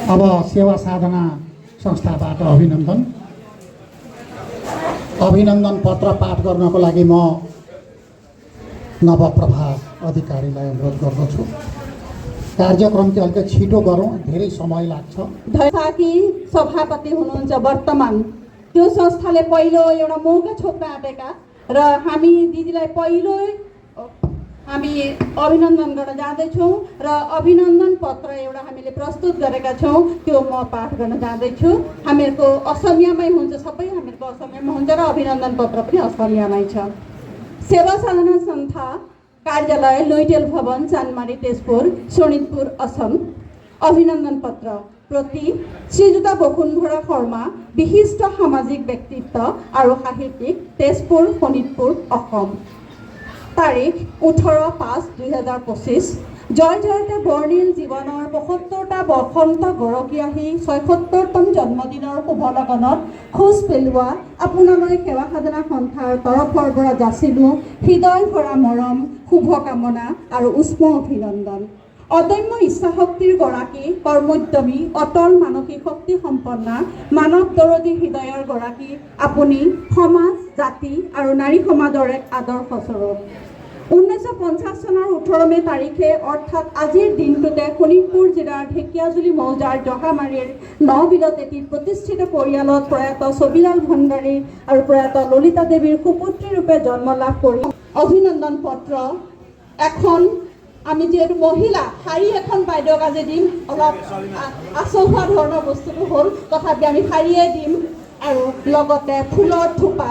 अब सेवा साधना संस्थाबाट अभिनन्दन पत्र पाठ गर्नको लागि म नवप्रभा अधिकारीलाई अनुरोध गर्दछु। कार्यक्रम चाहिँ अलिकति छिटो गरौँ, धेरै समय लाग्छ। धैर्यकी सभापति हुनुहुन्छ वर्तमान, त्यो संस्थाले पहिलो एउटा मौका छोप्न आँटेका र हामी दिदीलाई पहिलो हामी अभिनन्दन गर्न जाँदैछौँ र अभिनन्दन पत्र एउटा हामीले प्रस्तुत गरेका छौँ, त्यो म पाठ गर्न जाँदैछु। हामीहरूको असमियामै हुन्छ, सबै हामीहरूको असमियामा हुन्छ र अभिनन्दन पत्र पनि असमियामै छ। सेवा साधना संस्था कार्यालय लुइटेल भवन, चानमारी, तेजपुर, शोणितपुर, असम। अभिनन्दन पत्र प्रति শ্ৰীযুতা বসুন্ধৰা শৰ্মা, বিশিষ্ট সামাজিক ব্যক্তিত্ব আৰু সাহিত্যিক, তেজপুৰ, শোণিতপুৰ, অসম। তাৰিখ 18/5/2025। জয় জয়তে বৰ্ণিল জীৱনৰ ৭৫টা বসন্ত গৰকি আহি ৭৬তম জন্মদিনৰ শুভ লগনত খোজ পেলোৱা আপোনালৈ সেৱা সাধনা সন্থাৰ তৰফৰ পৰা যাচিলোঁ হৃদয় ভৰা মৰম, শুভকামনা আৰু উষ্ম অভিনন্দন। অদম্য ইচ্ছাশক্তিৰ গৰাকী, কৰ্মোদ্যমী, অটল মানসিক শক্তি সম্পন্ন, মানৱ দৰদী হৃদয়ৰ গৰাকী আপুনি সমাজ, জাতি আৰু নাৰী সমাজৰ এক আদৰ্শ স্বৰূপ। 1950 চনৰ 18 মে তাৰিখে অৰ্থাৎ আজিৰ দিনটোতে শোণিতপুৰ জিলাৰ ঢেকিয়াজুলি মৌজাৰ জহামাৰীৰ নবিলত এটি প্ৰতিষ্ঠিত পৰিয়ালত প্ৰয়াত ছবিলাল ভণ্ডাৰী আৰু প্ৰয়াত ললিতা দেৱীৰ সুপুত্ৰী ৰূপে জন্ম লাভ কৰি অভিনন্দন পত্ৰ এখন আমি যেহেতু মহিলা শাৰী এখন বাইদেউক আজি দিম, অলপ আচহুৱা ধৰণৰ বস্তুটো হ'ল, তথাপি আমি শাৰীয়ে দিম আৰু লগতে ফুলৰ থোপা।